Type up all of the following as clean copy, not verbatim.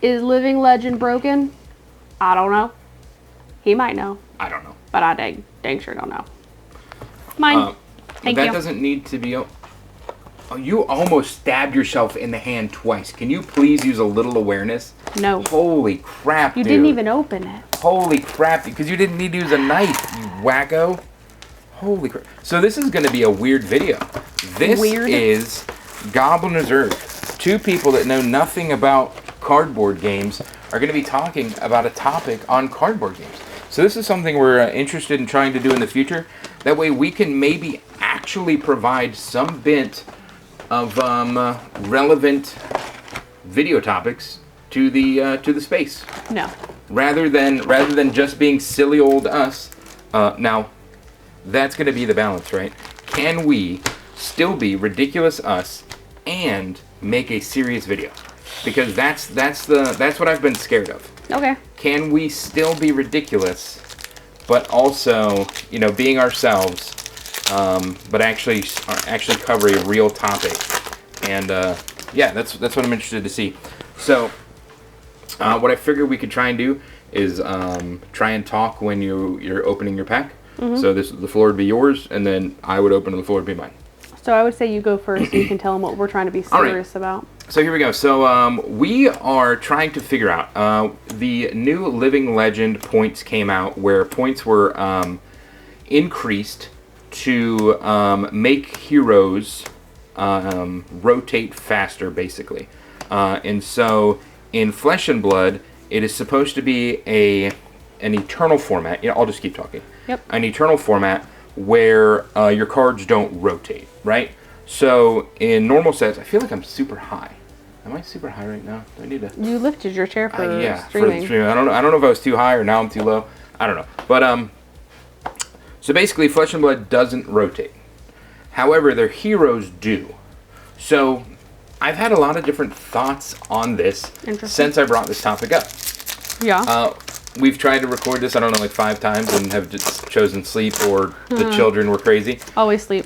Is Living Legend broken? I don't know. He might know. I don't know. But I dang sure don't know. Mine. Thank you. That doesn't need to be... Oh, you almost stabbed yourself in the hand twice. Can you please use a little awareness? No. Holy crap, You dude. didn't even open it. Holy crap, because you didn't need to use a knife, you wacko. Holy crap. So this is going to be a weird video. This is Gobbler's Earth. Two people that know nothing about cardboard games are going to be talking about a topic on cardboard games. So this is something we're interested in trying to do in the future. That way we can maybe actually provide some bit of relevant video topics to the space. No. Rather than just being silly old us. Now, that's going to be the balance, right? Can we still be ridiculous us and make a serious video? Because that's what I've been scared of. Okay. Can we still be ridiculous, but also, you know, being ourselves, but actually cover a real topic? And yeah, that's what I'm interested to see. So, what I figured we could try and do is try and talk when you're opening your pack. Mm-hmm. So the floor would be yours, and then I would open, and the floor would be mine. So I would say you go first so you can tell them what we're trying to be serious about. So here we go. So we are trying to figure out, the new Living Legend points came out where points were increased to make heroes rotate faster, basically. And so in Flesh and Blood, it is supposed to be an eternal format. Yeah, I'll just keep talking. Yep. An eternal format where your cards don't rotate, right? So in normal sets, I feel like I'm super high. Am I super high right now? Do I need to? You lifted your chair for streaming. For the streaming. I don't know if I was too high or now I'm too low. I don't know. But so basically, Flesh and Blood doesn't rotate. However, their heroes do. So I've had a lot of different thoughts on this since I brought this topic up. Yeah. We've tried to record this, I don't know, like 5 times and have just chosen sleep or the children were crazy. Always sleep.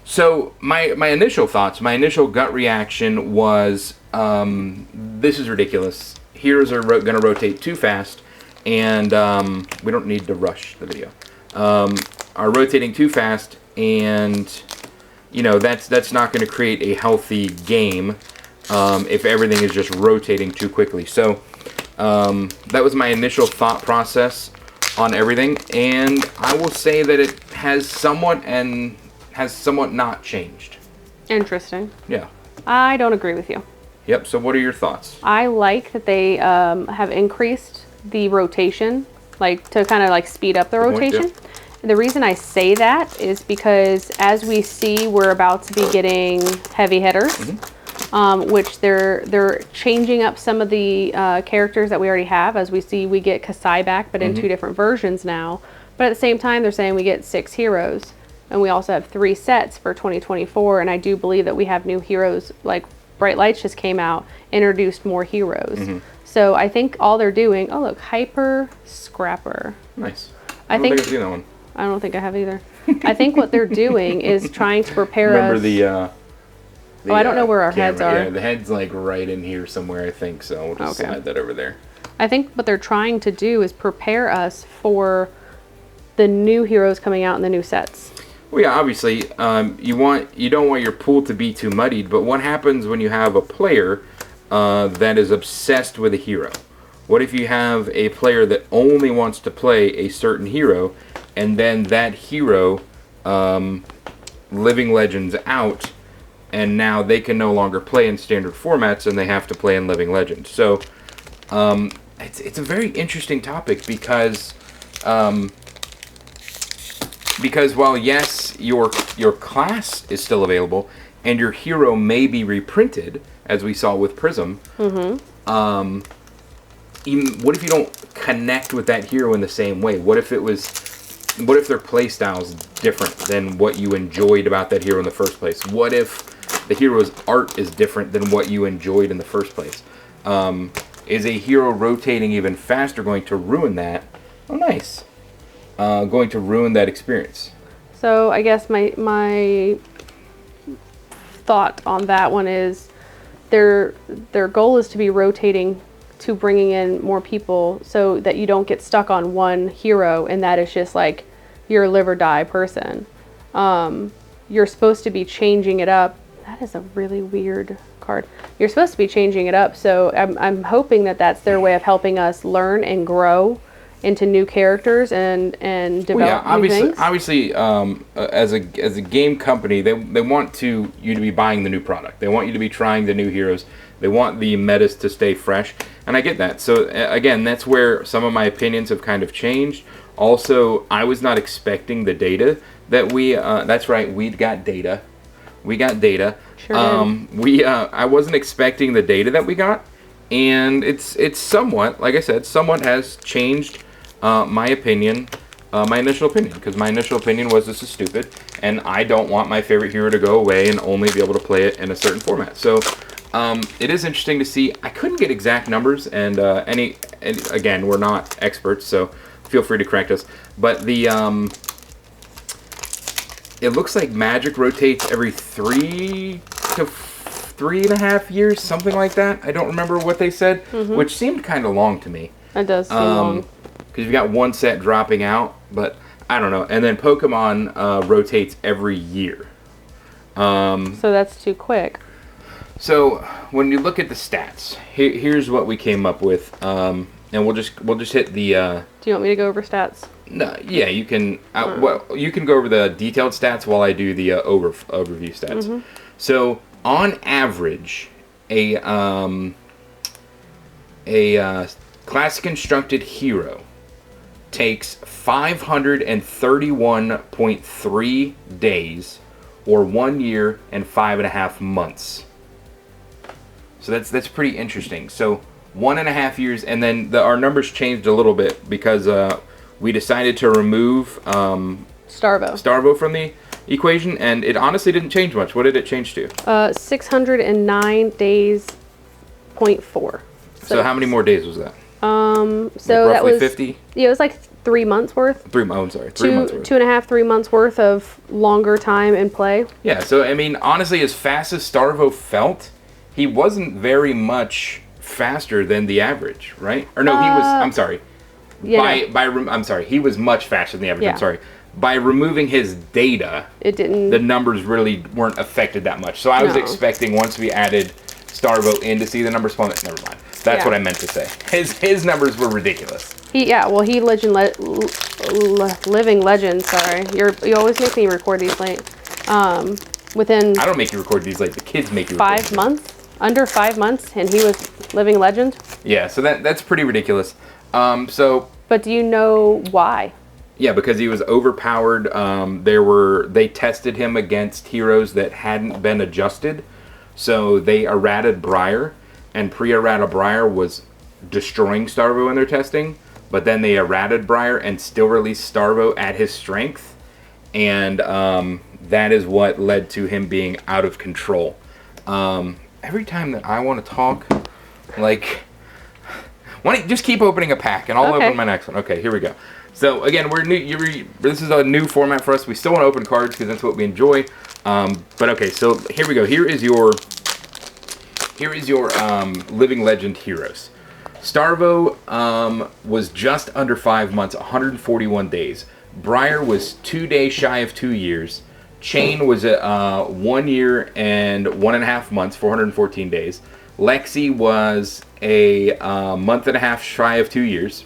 So my initial thoughts, my initial gut reaction was, this is ridiculous. Heroes are going to rotate too fast, and we don't need to rush the video. Are rotating too fast, and you know that's not going to create a healthy game if everything is just rotating too quickly. So that was my initial thought process on everything, and I will say that it has somewhat not changed. Interesting. Yeah. I don't agree with you. Yep, so what are your thoughts? I like that they have increased the rotation, like to kind of like speed up the rotation. The reason I say that is because as we see, we're about to be getting heavy hitters, which they're changing up some of the characters that we already have. As we see, we get Kasai back, but in 2 different versions now. But at the same time, they're saying we get 6 heroes. And we also have 3 sets for 2024, and I do believe that we have new heroes, like Bright Lights just came out, introduced more heroes. So I think all they're doing, oh look, Hyper Scrapper. Nice. I don't think I've seen that one. I don't think I have either. I think what they're doing is trying to prepare us. Remember I don't know where our heads are. Yeah, the head's like right in here somewhere, I think, so we'll just slide that over there. I think what they're trying to do is prepare us for the new heroes coming out in the new sets. Well, yeah, obviously, you don't want your pool to be too muddied, but what happens when you have a player that is obsessed with a hero? What if you have a player that only wants to play a certain hero, and then that hero, Living Legends out, and now they can no longer play in standard formats, and they have to play in Living Legends. So, it's a very interesting topic because while yes, your class is still available and your hero may be reprinted, as we saw with Prism, what if you don't connect with that hero in the same way? What if their playstyle is different than what you enjoyed about that hero in the first place? What if the hero's art is different than what you enjoyed in the first place? Is a hero rotating even faster going to ruin that? Oh, nice. Going to ruin that experience. So I guess my thought on that one is their goal is to be rotating to bringing in more people so that you don't get stuck on one hero and that is just like your live or die person. You're supposed to be changing it up. That is a really weird card. You're supposed to be changing it up, so I'm hoping that that's their way of helping us learn and grow into new characters and develop new things. Obviously, as a game company, they want you to be buying the new product. They want you to be trying the new heroes. They want the metas to stay fresh, and I get that. So again, that's where some of my opinions have kind of changed. Also, I was not expecting the data that we. That's right, we got data. We got data. Sure did. I wasn't expecting the data that we got, and it's somewhat, like I said, somewhat has changed my opinion, my initial opinion, because my initial opinion was this is stupid, and I don't want my favorite hero to go away and only be able to play it in a certain format. So it is interesting to see. I couldn't get exact numbers, and again, we're not experts, so feel free to correct us. But it looks like Magic rotates every 3 to 3.5 years, something like that. I don't remember what they said, which seemed kind of long to me. That does seem long. Because you've got one set dropping out, but I don't know. And then Pokemon rotates every year. So that's too quick. So when you look at the stats, here's what we came up with, and we'll just hit the. Do you want me to go over stats? No, yeah, you can. Well, you can go over the detailed stats while I do the overview stats. So on average, a classic constructed hero takes 531.3 days, or 1 year and 5.5 months. So that's pretty interesting. So 1.5 years, and then our numbers changed a little bit because we decided to remove Starvo from the equation, and it honestly didn't change much. What did it change to? 609 days, 0.4. So how many more days was that? So like that roughly was 50. Yeah, it was like 3 months worth. 3 months worth. 2.5, 3 months worth of longer time in play. Yeah. So I mean, honestly, as fast as Starvo felt, he wasn't very much faster than the average, right? Or no, he was. I'm sorry. Yeah. I'm sorry. He was much faster than the average. Yeah. I'm sorry. By removing his data, it didn't. The numbers really weren't affected that much. So I was expecting once we added Starvo in to see the numbers plummet. Never mind. That's what I meant to say. His numbers were ridiculous. He living legend. Sorry, you always make me record these late. Within. I don't make you record these late. The kids make you. 5 months, under 5 months, and he was living legend. Yeah, so that's pretty ridiculous. But do you know why? Yeah, because he was overpowered. They tested him against heroes that hadn't been adjusted, so they errated Briar. And pre-errata Briar was destroying Starvo in their testing, but then they errated Briar and still released Starvo at his strength, and that is what led to him being out of control. Every time that I want to talk, like, why don't you just keep opening a pack, and I'll open my next one. Okay, here we go. So again, we're new. This is a new format for us. We still want to open cards because that's what we enjoy. But okay, so here we go. Here is your Living Legend heroes. Starvo was just under 5 months, 141 days. Briar was 2 days shy of 2 years. Chain was 1 year and 1.5 months, 414 days. Lexi was a month and a half shy of 2 years.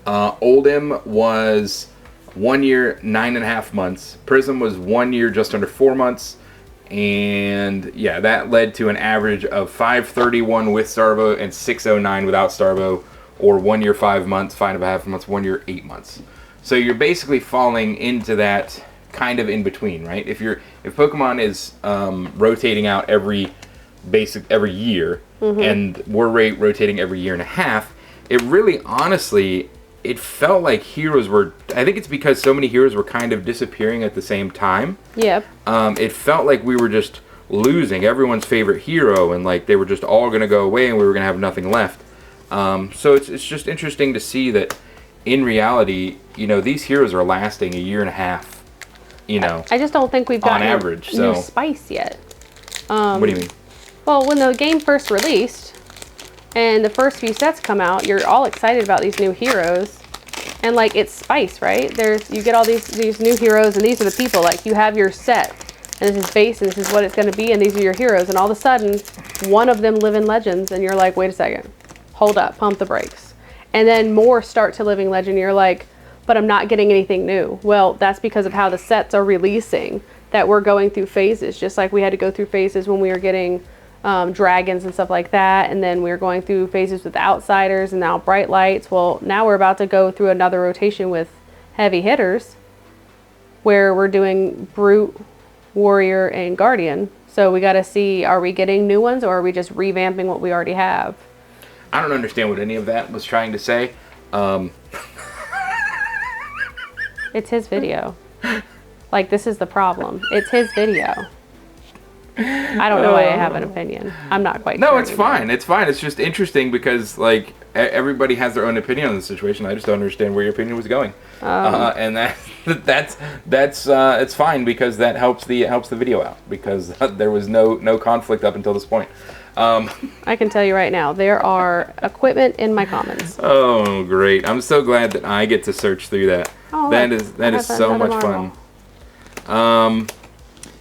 Oldhim was 1 year, 9.5 months. Prism was 1 year, just under 4 months. And yeah, that led to an average of 531 with Starvo and 609 without Starvo, or 1 year, 5 months, 5.5 months, 1 year, 8 months. So you're basically falling into that kind of in between, right? If Pokemon is rotating out every year, and we're rotating every year and a half, it really honestly, it felt like heroes were, I think it's because so many heroes were kind of disappearing at the same time. Yep. It felt like we were just losing everyone's favorite hero, and like they were just all going to go away and we were going to have nothing left. So it's just interesting to see that in reality, these heroes are lasting a year and a half, I just don't think we've gotten on average, new spice yet. What do you mean? Well, when the game first released and the first few sets come out, you're all excited about these new heroes. And like, it's spice, right? You get all these new heroes, and these are the people. Like, you have your set, and this is base, and this is what it's going to be, and these are your heroes. And all of a sudden, one of them live in Legends, and you're like, wait a second, hold up, pump the brakes. And then more start to Living Legend. You're like, but I'm not getting anything new. Well, that's because of how the sets are releasing, that we're going through phases, just like we had to go through phases when we were getting dragons and stuff like that, and then we were going through phases with Outsiders and now Bright Lights. Well, now we're about to go through another rotation with heavy hitters, where we're doing Brute, Warrior, and Guardian. So we got to see, are we getting new ones, or are we just revamping what we already have? I don't understand what any of that was trying to say. It's his video. Like, this is the problem. It's his video. I don't know why I have an opinion. I'm not quite sure. No, it's fine. It's fine. It's just interesting because, like, everybody has their own opinion on the situation. I just don't understand where your opinion was going. And that's it's fine, because that helps the video out, because there was no conflict up until this point. I can tell you right now, there are equipment in my comments. Oh, great! I'm so glad that I get to search through that. Oh, that is so much fun.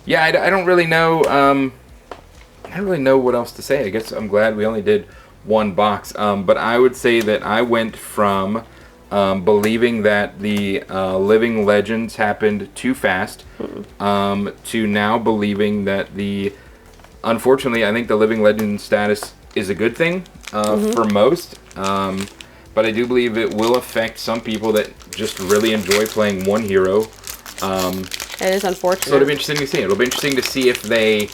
Yeah, I don't really know. I don't really know what else to say. I guess I'm glad we only did one box. But I would say that I went from believing that the Living Legends happened too fast to now believing that unfortunately, I think the Living Legend status is a good thing for most. But I do believe it will affect some people that just really enjoy playing one hero. It is unfortunate. So it'll be interesting to see. It'll be interesting to see if they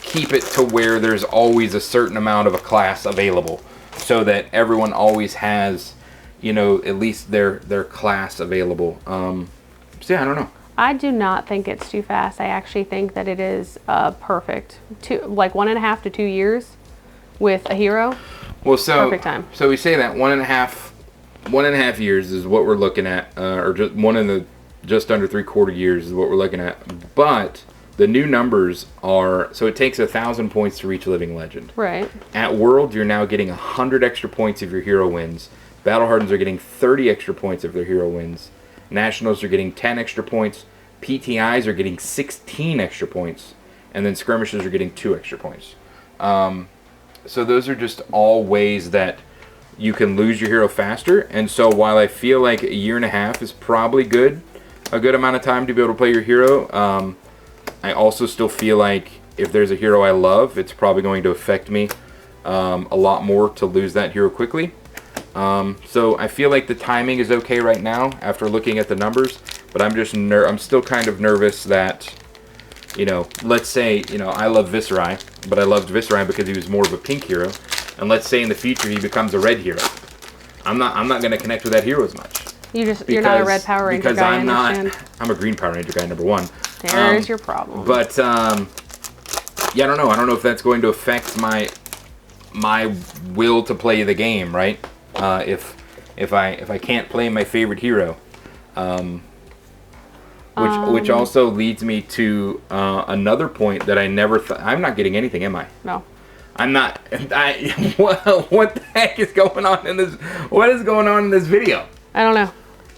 keep it to where there's always a certain amount of a class available, so that everyone always has, at least their class available. So yeah, I don't know. I do not think it's too fast. I actually think that it is perfect. 1.5 to 2 years with a hero. Well, so perfect time. So we say that 1.5 years is what we're looking at, or just under 3/4 years is what we're looking at. But the new numbers are, so it takes 1,000 points to reach Living Legend. Right. At World, you're now getting 100 extra points if your hero wins. Battle Hardens are getting 30 extra points if their hero wins. Nationals are getting 10 extra points. PTIs are getting 16 extra points. And then skirmishes are getting 2 extra points. So those are just all ways that you can lose your hero faster. And so while I feel like 1.5 years is probably a good amount of time to be able to play your hero, I also still feel like if there's a hero I love, it's probably going to affect me a lot more to lose that hero quickly. So I feel like the timing is okay right now after looking at the numbers, but I'm still kind of nervous that, let's say, I love Viserai, but I loved Viserai because he was more of a pink hero, and let's say in the future he becomes a red hero. I'm not going to connect with that hero as much. You're not a red Power Ranger guy. I'm a green Power Ranger guy, number one. There's your problem. But yeah, I don't know. I don't know if that's going to affect my will to play the game, right? If I can't play my favorite hero, which also leads me to another point that I never thought. I'm not getting anything, am I? No. I'm not. What the heck is going on in this? What is going on in this video? I don't know.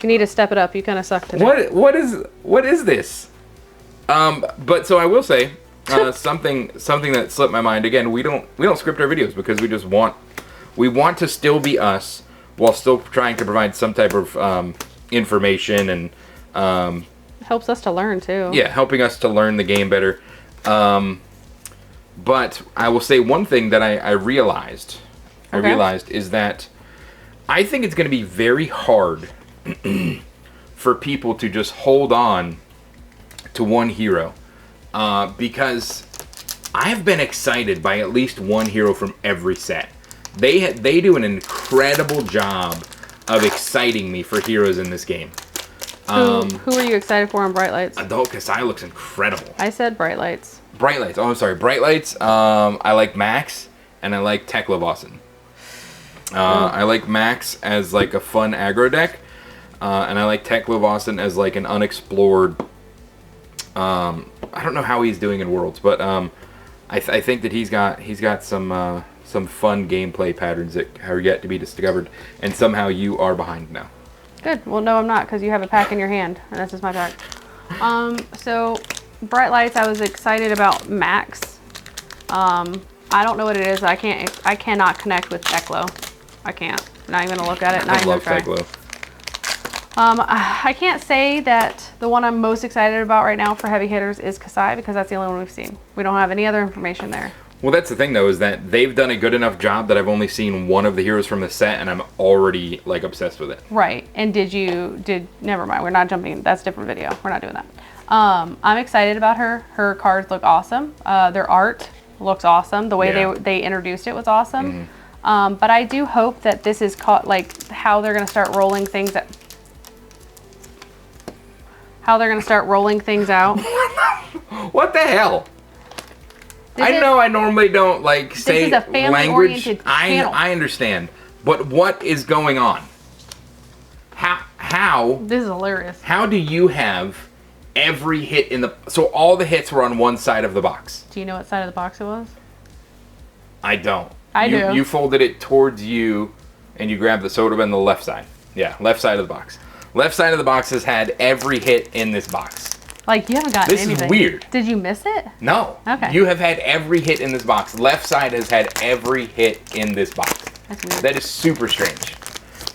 You need to step it up. You kind of suck today. What is this? But so I will say something that slipped my mind. Again, we don't script our videos because we want to still be us while still trying to provide some type of information and helps us to learn too. Yeah, helping us to learn the game better. But I will say one thing that I realized. Okay. I realized is that I think it's going to be very hard for people to just hold on to one hero, because I've been excited by at least one hero from every set. They do an incredible job of exciting me for heroes in this game. Who are you excited for on Bright Lights? Adult Kasai looks incredible. I said Bright Lights. Bright Lights. Oh, I'm sorry. Bright Lights. I like Max and I like Tekla Vossen. I like Max as like a fun aggro deck, and I like Tekla Vossen as like an unexplored. I don't know how he's doing in Worlds, but I think that he's got some fun gameplay patterns that are yet to be discovered, and somehow you are behind now. Good. Well, no, I'm not, because you have a pack in your hand, and this is my pack. So bright lights. I was excited about Max. I don't know what it is. I cannot connect with Eklo. I can't. Not even gonna look at it. Not I even love try. Seglo. I can't say that the one I'm most excited about right now for heavy hitters is Kasai, because that's the only one we've seen. We don't have any other information there. Well, that's the thing, though, is that they've done a good enough job that I've only seen one of the heroes from the set, and I'm already, like, obsessed with it. Right. And never mind. We're not jumping. That's a different video. We're not doing that. I'm excited about her. Her cards look awesome. Their art looks awesome. The way they introduced it was awesome. But I do hope that this is like how they're going to start rolling things out. What the hell? I normally don't like say this is a language. family-oriented channel. I understand, but what is going on? How? This is hilarious. How do you have every hit in the? So all the hits were on one side of the box. Do you know what side of the box it was? I don't. I do. You folded it towards you, and you grabbed the soda on the left side. Yeah, left side of the box. Left side of the box has had every hit in this box. Like, you haven't gotten anything. This is weird. Did you miss it? No. Okay. You have had every hit in this box. Left side has had every hit in this box. That's weird. That is super strange.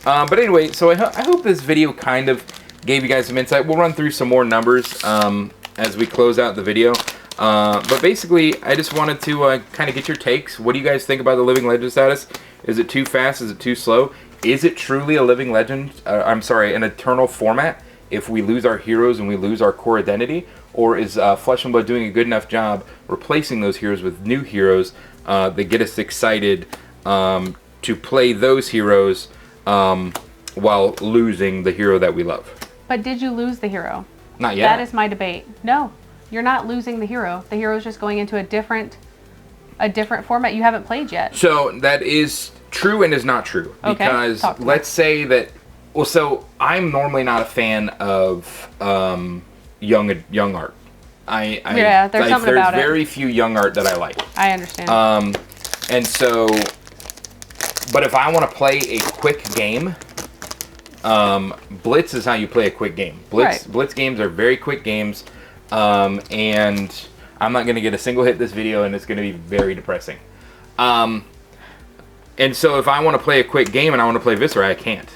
But anyway, so I hope this video kind of gave you guys some insight. We'll run through some more numbers as we close out the video. But basically, I just wanted to kind of get your takes. What do you guys think about the Living Legend status? Is it too fast? Is it too slow? Is it truly a Living Legend? An Eternal format if we lose our heroes and we lose our core identity? Or is Flesh and Blood doing a good enough job replacing those heroes with new heroes that get us excited to play those heroes while losing the hero that we love? But did you lose the hero? Not yet. That is my debate. No, you're not losing the hero. The hero is just going into a different format you haven't played yet. So that is true and is not true. Okay, because let's say that. Well, so I'm normally not a fan of young art. There's very few young art that I like. I understand. And so, but if I want to play a quick game, Blitz is how you play a quick game. Blitz games are very quick games, and I'm not going to get a single hit this video, and it's going to be very depressing. And so if I want to play a quick game and I want to play Viserai, I can't.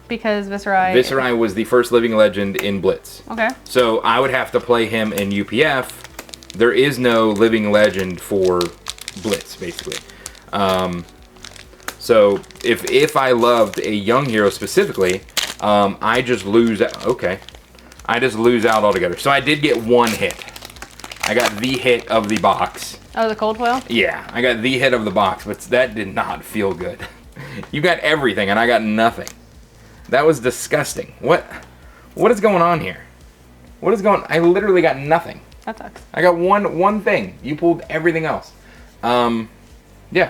Because Viserai... Viserai was the first Living Legend in Blitz. Okay. So I would have to play him in UPF. There is no Living Legend for Blitz, basically. So if I loved a young hero specifically, I just lose... Okay. I just lose out altogether. So I did get one hit. I got the hit of the box. Oh, the cold foil? Yeah, I got the hit of the box, but that did not feel good. You got everything, and I got nothing. That was disgusting. What is going on here? I literally got nothing. That sucks. I got one thing. You pulled everything else. Yeah. I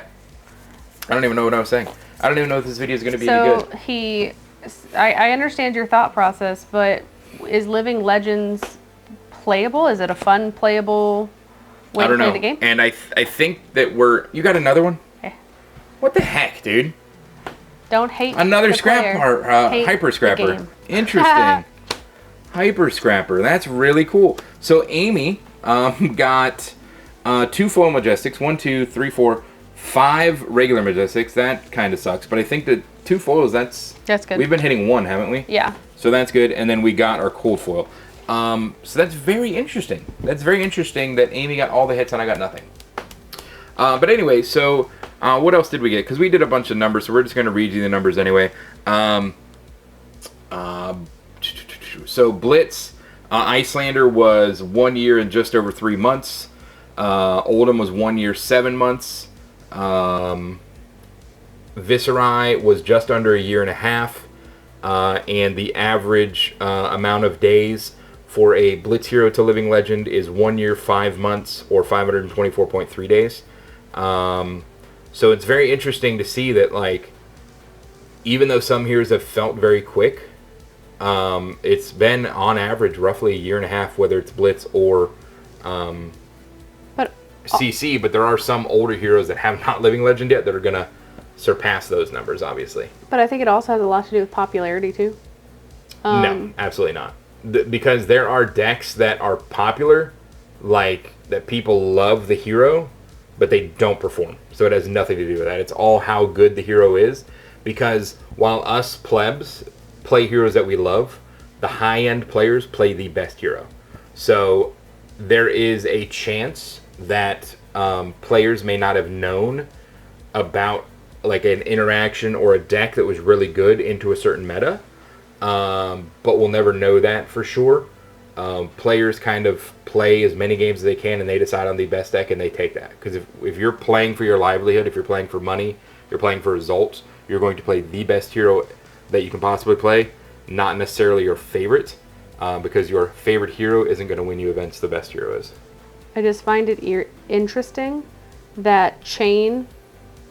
don't even know what I was saying. I don't even know if this video is going to be any good. I understand your thought process, but is Living Legends playable? Is it a fun, playable way to play the game? And I think that you got another one? Okay. What the heck, dude? Don't hate another the scrap player. part, Hyper Scrapper. Interesting. Hyper Scrapper. That's really cool. So Amy got 2 foil Majestics. 1, 2, 3, 4, 5 regular Majestics. That kind of sucks. But I think that 2 foils, that's good. We've been hitting 1, haven't we? Yeah. So that's good. And then we got our cold foil. So that's very interesting. That's very interesting that Amy got all the hits and I got nothing. But anyway, so what else did we get? Because we did a bunch of numbers, so we're just going to read you the numbers anyway. So Blitz, Icelander was 1 year and just over 3 months. Oldhim was 1 year, 7 months. Viserai was just under a year and a half. And the average amount of days for a Blitz hero to Living Legend is 1 year, 5 months, or 524.3 days. So it's very interesting to see that, like, even though some heroes have felt very quick, it's been on average roughly a year and a half, whether it's Blitz or But CC, but there are some older heroes that have not Living Legend yet that are going to surpass those numbers, obviously. But I think it also has a lot to do with popularity, too. No, absolutely not. Because there are decks that are popular, like that people love the hero, but they don't perform. So it has nothing to do with that. It's all how good the hero is. Because while us plebs play heroes that we love, the high-end players play the best hero. So there is a chance that players may not have known about like an interaction or a deck that was really good into a certain meta, but we'll never know that for sure. Players kind of play as many games as they can, and they decide on the best deck, and they take that. Because if you're playing for your livelihood, if you're playing for money, you're playing for results, you're going to play the best hero that you can possibly play, not necessarily your favorite, because your favorite hero isn't going to win you against the best hero is. I just find it interesting that Chain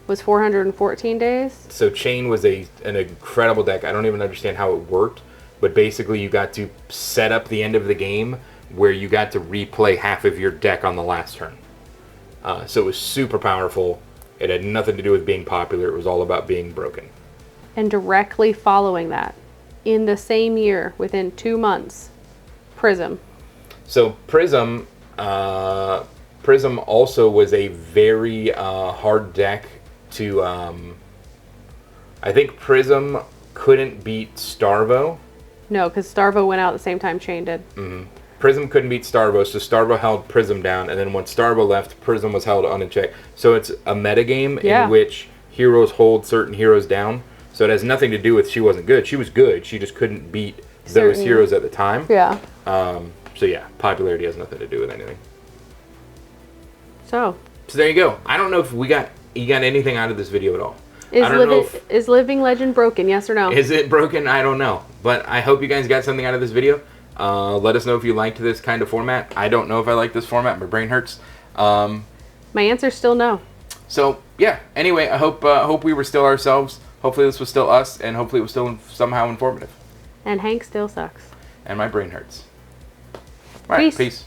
was 414 days. So Chain was an incredible deck. I don't even understand how it worked, but basically you got to set up the end of the game where you got to replay half of your deck on the last turn. So it was super powerful. It had nothing to do with being popular. It was all about being broken. And directly following that, in the same year, within 2 months, Prism. So Prism also was a very hard deck to. I think Prism couldn't beat Starvo. No, because Starvo went out at the same time Chain did. Mm-hmm. Prism couldn't beat Starvo, so Starvo held Prism down, and then when Starvo left, Prism was held unchecked. So it's a metagame in which heroes hold certain heroes down. So it has nothing to do with she wasn't good. She was good. She just couldn't beat those heroes at the time. Yeah. So yeah, popularity has nothing to do with anything. So there you go. I don't know if you got anything out of this video at all. Is Living Legend broken? Yes or no? Is it broken? I don't know. But I hope you guys got something out of this video. Let us know if you liked this kind of format. I don't know if I like this format. My brain hurts. My answer's still no. So yeah. Anyway, I hope we were still ourselves. Hopefully this was still us, and hopefully it was still somehow informative. And Hank still sucks. And my brain hurts. All right, peace.